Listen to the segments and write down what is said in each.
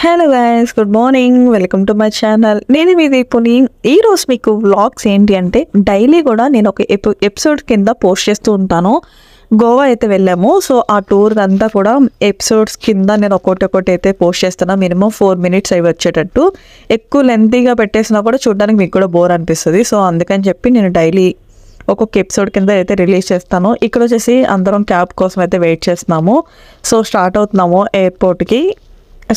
Hello guys, good morning. Welcome to my channel. నేను మీ దీపుని. ఈరోజు మీకు వ్లాగ్స్ ఏంటి అంటే, డైలీ కూడా నేను ఒక ఎపిసోడ్ కింద పోస్ట్ చేస్తూ ఉంటాను. గోవా అయితే వెళ్ళాము. సో ఆ టూర్ అంతా కూడా ఎపిసోడ్స్ కింద నేను ఒక్కొక్కటి అయితే పోస్ట్ చేస్తాను. మినిమం 4 minutes అవి వచ్చేటట్టు. ఎక్కువ లెంతీగా పెట్టేసినా కూడా చూడడానికి మీకు కూడా బోర్ అనిపిస్తుంది. సో అందుకని చెప్పి నేను డైలీ ఒక్కొక్క ఎపిసోడ్ కింద అయితే రిలీజ్ చేస్తాను. ఇక్కడ వచ్చేసి అందరం క్యాబ్ కోసం అయితే వెయిట్ చేస్తున్నాము. సో స్టార్ట్ అవుతున్నాము ఎయిర్పోర్ట్కి.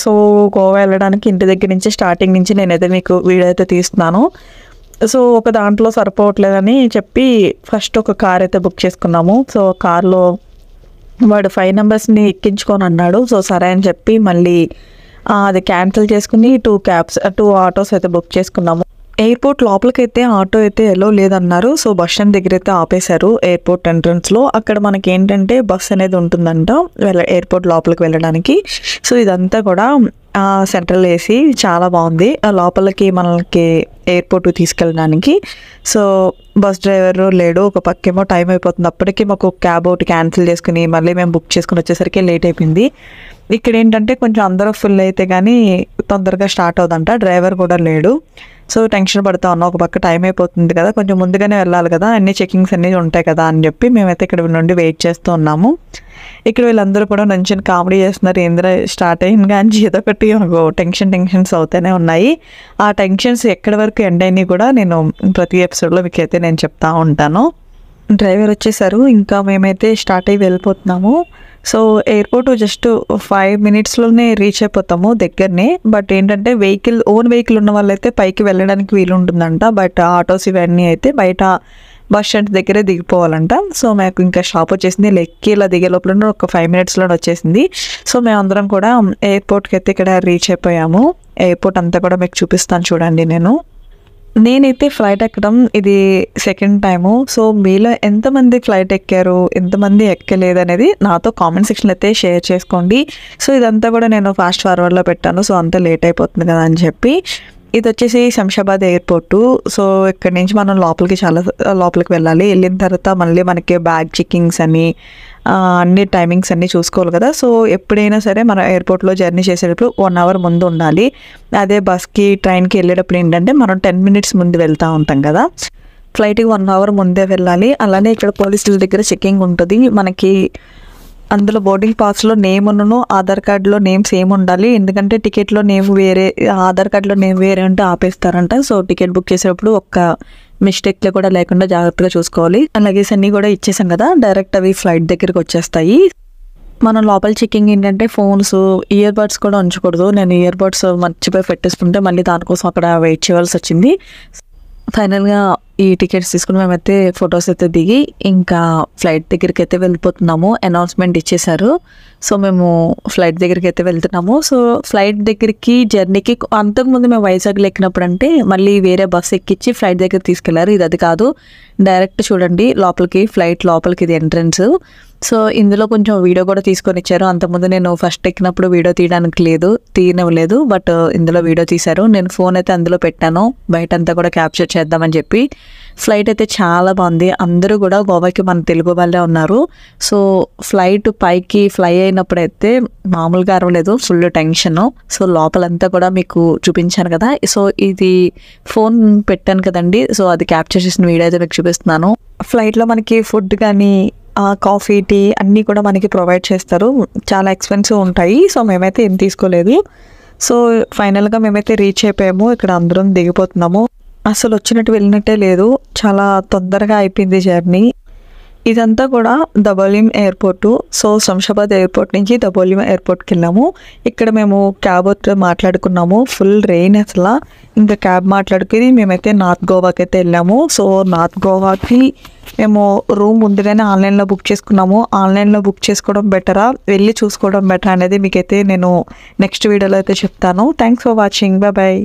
సో గోవా వెళ్ళడానికి ఇంటి దగ్గర నుంచి స్టార్టింగ్ నుంచి నేనైతే మీకు వీడియో అయితే తీస్తున్నాను. సో ఒక దాంట్లో సరిపోవట్లేదని చెప్పి ఫస్ట్ ఒక కార్ అయితే బుక్ చేసుకున్నాము. సో కార్లో వాడు 5 numbers ఎక్కించుకొని అన్నాడు. సో సరే అని చెప్పి మళ్ళీ అది క్యాన్సిల్ చేసుకుని 2 ఆటోస్ అయితే బుక్ చేసుకున్నాము. ఎయిర్పోర్ట్ లోపలికి అయితే ఆటో అయితే ఎలో లేదన్నారు. సో బస్ స్టాండ్ దగ్గర అయితే ఆపేశారు ఎయిర్పోర్ట్ ఎంట్రన్స్లో. అక్కడ మనకి ఏంటంటే బస్ అనేది ఉంటుందంట ఎయిర్పోర్ట్ లోపలికి వెళ్ళడానికి. సో ఇదంతా కూడా సెంట్రల్ ఏసీ చాలా బాగుంది. లోపలికి మనకి ఎయిర్పోర్ట్ తీసుకెళ్ళడానికి. సో బస్ డ్రైవర్ లేడు. ఒక పక్కేమో టైం అయిపోతుంది. అప్పటికి మాకు క్యాబ్ ఒకటి క్యాన్సిల్ చేసుకుని మళ్ళీ మేము బుక్ చేసుకుని వచ్చేసరికి లేట్ అయిపోయింది. ఇక్కడ ఏంటంటే కొంచెం అందరూ ఫుల్ అయితే కానీ తొందరగా స్టార్ట్ అవుదంట. డ్రైవర్ కూడా లేడు. సో టెన్షన్ పడుతూ ఉన్నాం. ఒక పక్క టైం అయిపోతుంది కదా, కొంచెం ముందుగానే వెళ్ళాలి కదా, అన్ని చెకింగ్స్ అన్నీ ఉంటాయి కదా అని చెప్పి మేమైతే ఇక్కడ నుండి వెయిట్ చేస్తూ ఉన్నాము. ఇక్కడ వీళ్ళందరూ కూడా నుంచి కామెడీ చేస్తున్నారు. ఏంద్ర స్టార్ట్ అయింది కానీ ఏదో ఒకటి టెన్షన్స్ అవుతూనే ఉన్నాయి. ఆ టెన్షన్స్ ఎక్కడి వరకు ఎండ్ అయినాయి కూడా నేను ప్రతి ఎపిసోడ్లో మీకు అయితే నేను చెప్తా ఉంటాను. డ్రైవర్ వచ్చేసారు. ఇంకా మేమైతే స్టార్ట్ అయ్యి వెళ్ళిపోతున్నాము. సో ఎయిర్పోర్ట్ జస్ట్ 5 minutesలోనే రీచ్ అయిపోతాము దగ్గరనే. బట్ ఏంటంటే ఓన్ వెహికల్ ఉన్న వాళ్ళైతే పైకి వెళ్ళడానికి వీలు ఉంటుందంట. బట్ ఆటోస్ ఇవన్నీ అయితే బయట బస్ స్టాండ్ దగ్గరే దిగిపోవాలంట. సో మాకు ఇంకా షాప్ వచ్చేసింది. లెక్కి ఇలా దిగే లోపల ఒక 5 minutesలో వచ్చేసింది. సో మేమందరం కూడా ఎయిర్పోర్ట్కి అయితే ఇక్కడ రీచ్ అయిపోయాము. ఎయిర్పోర్ట్ అంతా కూడా మీకు చూపిస్తాను చూడండి. నేనైతే ఫ్లైట్ ఎక్కడం ఇది సెకండ్ టైము. సో మీలో ఎంతమంది ఫ్లైట్ ఎక్కారు, ఎంతమంది ఎక్కలేదు అనేది నాతో కామెంట్ సెక్షన్లో అయితే షేర్ చేసుకోండి. సో ఇదంతా కూడా నేను ఫాస్ట్ ఫార్వర్డ్లో పెట్టాను. సో అంతా లేట్ అయిపోతుంది కదా అని చెప్పి. ఇది వచ్చేసి శంషాబాద్ ఎయిర్పోర్టు. సో ఇక్కడ నుంచి మనం లోపలికి వెళ్ళాలి. వెళ్ళిన తర్వాత మళ్ళీ మనకి బ్యాగ్ చెకింగ్స్ అని అన్ని టైమింగ్స్ అన్నీ చూసుకోవాలి కదా. సో ఎప్పుడైనా సరే మన ఎయిర్పోర్ట్లో జర్నీ చేసేటప్పుడు 1 hour ముందు ఉండాలి. అదే బస్కి ట్రైన్కి వెళ్ళేటప్పుడు ఏంటంటే మనం 10 minutes ముందు వెళ్తూ ఉంటాం కదా. ఫ్లైట్కి 1 hour ముందే వెళ్ళాలి. అలానే ఇక్కడ పోలీసుల దగ్గర చెకింగ్ ఉంటుంది. మనకి అందులో బోర్డింగ్ పాస్లో నేమ్ ఆధార్ కార్డులో నేమ్ సేమ్ ఉండాలి. ఎందుకంటే టికెట్లో నేమ్ వేరే, ఆధార్ కార్డులో నేమ్ వేరే ఉంటే ఆపేస్తారంట. సో టికెట్ బుక్ చేసేటప్పుడు ఒక్క మిస్టేక్లో కూడా లేకుండా జాగ్రత్తగా చూసుకోవాలి. లగేజ్ అన్నీ కూడా ఇచ్చేసాం కదా, డైరెక్ట్ అవి ఫ్లైట్ దగ్గరికి వచ్చేస్తాయి. మనం లోపల చెకింగ్ ఏంటంటే ఫోన్స్, ఇయర్ బడ్స్ కూడా ఉంచకూడదు. నేను ఇయర్ బడ్స్ మర్చిపోయి పెట్టేసుకుంటే మళ్ళీ దానికోసం అక్కడ వెయిట్ చేయాల్సి వచ్చింది. ఫైనల్గా ఈ టికెట్స్ తీసుకుని మేమైతే ఫొటోస్ అయితే దిగి ఇంకా ఫ్లైట్ దగ్గరికి అయితే వెళ్ళిపోతున్నాము. అనౌన్స్మెంట్ ఇచ్చేశారు. సో మేము ఫ్లైట్ దగ్గరికి అయితే వెళ్తున్నాము. సో ఫ్లైట్ దగ్గరికి జర్నీకి అంతకుముందు మేము వైజాగ్లో ఎక్కినప్పుడు అంటే మళ్ళీ వేరే బస్ ఎక్కించి ఫ్లైట్ దగ్గర తీసుకెళ్లారు. అది కాదు, డైరెక్ట్ చూడండి లోపలికి, ఫ్లైట్ లోపలికి ఇది ఎంట్రన్స్. సో ఇందులో కొంచెం వీడియో కూడా తీసుకొని ఇచ్చారు. అంతకుముందు నేను ఫస్ట్ ఎక్కినప్పుడు వీడియో తీయనివ్వలేదు. బట్ ఇందులో వీడియో తీశారు. నేను ఫోన్ అయితే అందులో పెట్టాను, బయట అంతా కూడా క్యాప్చర్ చేద్దామని చెప్పి. ఫ్లైట్ అయితే చాలా బాగుంది. అందరూ కూడా గోవాకి మన తెలుగు వాళ్ళే ఉన్నారు. సో ఫ్లైట్ పైకి ఫ్లై అయినప్పుడైతే మామూలుగా అరవలేదు, ఫుల్ టెన్షన్. సో లోపలంతా కూడా మీకు చూపించాను కదా. సో ఇది ఫోన్ పెట్టాను కదండి. సో అది క్యాప్చర్ చేసిన వీడియో అయితే మీకు చూపిస్తున్నాను. ఫ్లైట్లో మనకి ఫుడ్ కానీ కాఫీ, టీ అన్నీ కూడా మనకి ప్రొవైడ్ చేస్తారు. చాలా ఎక్స్పెన్సివ్ ఉంటాయి. సో మేమైతే ఏం తీసుకోలేదు. సో ఫైనల్గా మేమైతే రీచ్ అయిపోయాము. ఇక్కడ అందరం దిగిపోతున్నాము. అసలు వచ్చినట్టు వెళ్ళినట్టే లేదు, చాలా తొందరగా అయిపోయింది జర్నీ. ఇదంతా కూడా దబోలిం ఎయిర్పోర్టు. సో శంషాబాద్ ఎయిర్పోర్ట్ నుంచి దబోలిం ఎయిర్పోర్ట్కి వెళ్ళాము. ఇక్కడ మేము క్యాబ్ మాట్లాడుకున్నాము. ఫుల్ రెయిన్ అసలు. ఇంకా క్యాబ్ మాట్లాడుకుని మేమైతే నార్త్ గోవాకి అయితే వెళ్ళాము. సో నార్త్ గోవాకి మేము రూమ్ ముందుగానే ఆన్లైన్లో బుక్ చేసుకున్నాము. ఆన్లైన్లో బుక్ చేసుకోవడం బెటరా, వెళ్ళి చూసుకోవడం బెటరా అనేది మీకైతే నేను నెక్స్ట్ వీడియోలో అయితే చెప్తాను. Thanks for watching. బాయ్.